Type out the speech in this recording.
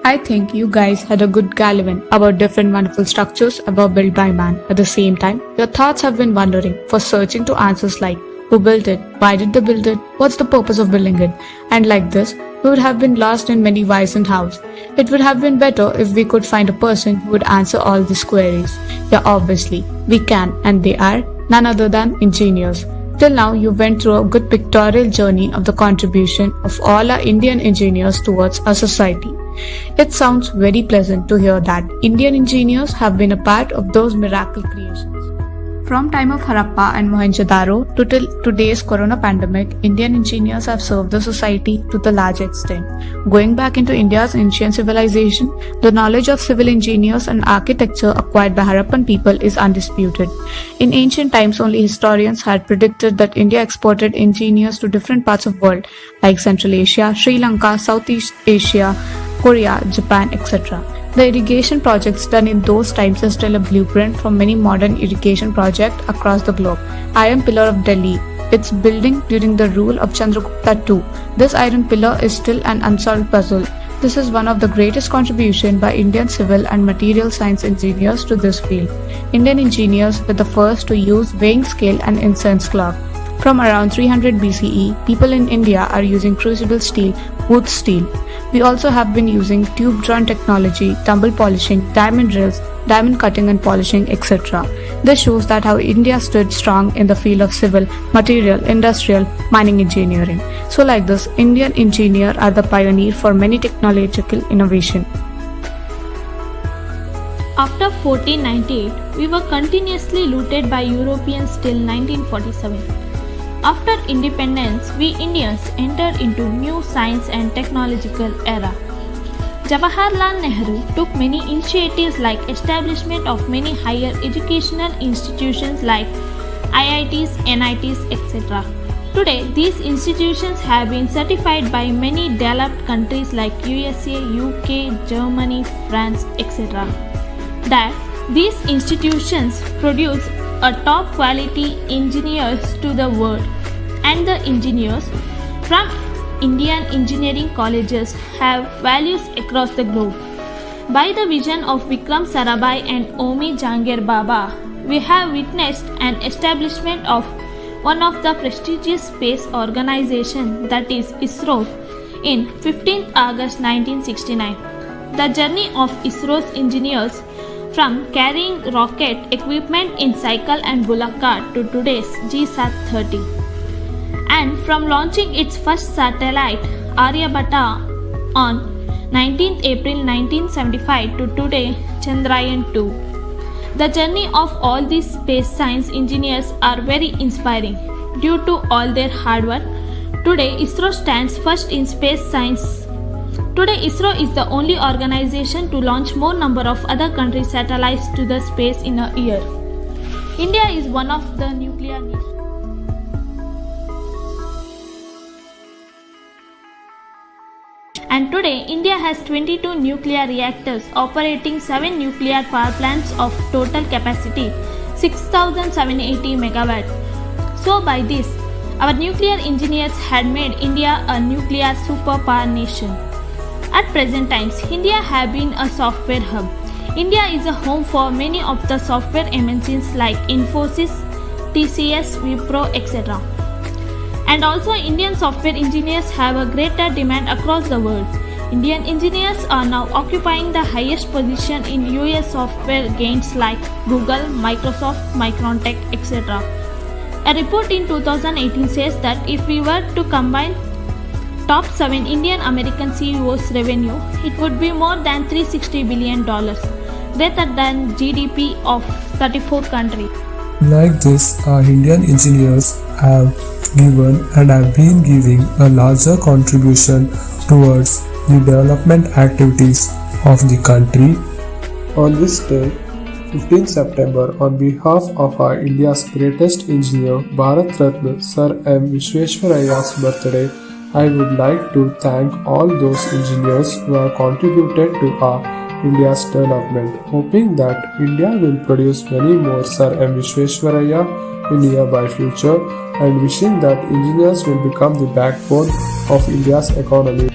I think you guys had a good gallivan about different wonderful structures ever built by man. At the same time, your thoughts have been wandering for searching to answers like who built it, why did they build it, what's the purpose of building it, and like this, we would have been lost in many whys and hows. It would have been better if we could find a person who would answer all these queries. Yeah, obviously, we can, and they are none other than engineers. Till now, you went through a good pictorial journey of the contribution of all our Indian engineers towards our society. It sounds very pleasant to hear that Indian engineers have been a part of those miracle creations. From time of Harappa and Mohenjo-daro to till today's corona pandemic, Indian engineers have served the society to the large extent. Going back into India's ancient civilization, the knowledge of civil engineers and architecture acquired by Harappan people is undisputed. In ancient times, only historians had predicted that India exported engineers to different parts of the world like Central Asia, Sri Lanka, Southeast Asia, Korea, Japan, etc. The irrigation projects done in those times are still a blueprint for many modern irrigation projects across the globe. Iron Pillar of Delhi, its building during the rule of Chandragupta II. This iron pillar is still an unsolved puzzle. This is one of the greatest contributions by Indian civil and material science engineers to this field. Indian engineers were the first to use weighing scale and incense clock. From around 300 BCE, people in India are using crucible steel, wood steel. We also have been using tube drawn technology, tumble polishing, diamond drills, diamond cutting and polishing, etc. This shows that how India stood strong in the field of civil, material, industrial, mining engineering. So like this, Indian engineers are the pioneer for many technological innovation. After 1498, we were continuously looted by Europeans till 1947. After independence, we Indians entered into new science and technological era. Jawaharlal Nehru took many initiatives like establishment of many higher educational institutions like IITs, NIETs, etc. Today, these institutions have been certified by many developed countries like USA, UK, Germany, France, etc. That these institutions produce a top quality engineers to the world, and the engineers from Indian engineering colleges have values across the globe. By the vision of Vikram Sarabhai and Omi Jahangir Baba, we have witnessed an establishment of one of the prestigious space organization, that is ISRO, in 15th August 1969. The journey of ISRO's engineers from carrying rocket equipment in cycle and bullock cart to today's GSAT-30, and from launching its first satellite Aryabhata on 19th April 1975 to today Chandrayaan-2. The journey of all these space science engineers are very inspiring. Due to all their hard work, today ISRO stands first in space science. Today, ISRO is the only organization to launch more number of other countries' satellites to the space in a year. India is one of the nuclear nations. And today, India has 22 nuclear reactors operating 7 nuclear power plants of total capacity 6,780 megawatts. So by this, our nuclear engineers had made India a nuclear superpower nation. At present times, India have been a software hub. India is a home for many of the software MNCs like Infosys, TCS, Wipro, etc. And also Indian software engineers have a greater demand across the world. Indian engineers are now occupying the highest position in US software giants like Google, Microsoft, Microntech, etc. A report in 2018 says that if we were to combine top 7 Indian American CEOs' revenue, it would be more than $360 billion, greater than GDP of 34 countries. Like this, our Indian engineers have given and have been giving a larger contribution towards the development activities of the country. On this day, 15 September, on behalf of our India's greatest engineer, Bharat Ratna Sir M. Visvesvarayya's birthday, I would like to thank all those engineers who have contributed to our India's development, hoping that India will produce many more Sir M. Visvesvarayya in nearby future, and wishing that engineers will become the backbone of India's economy.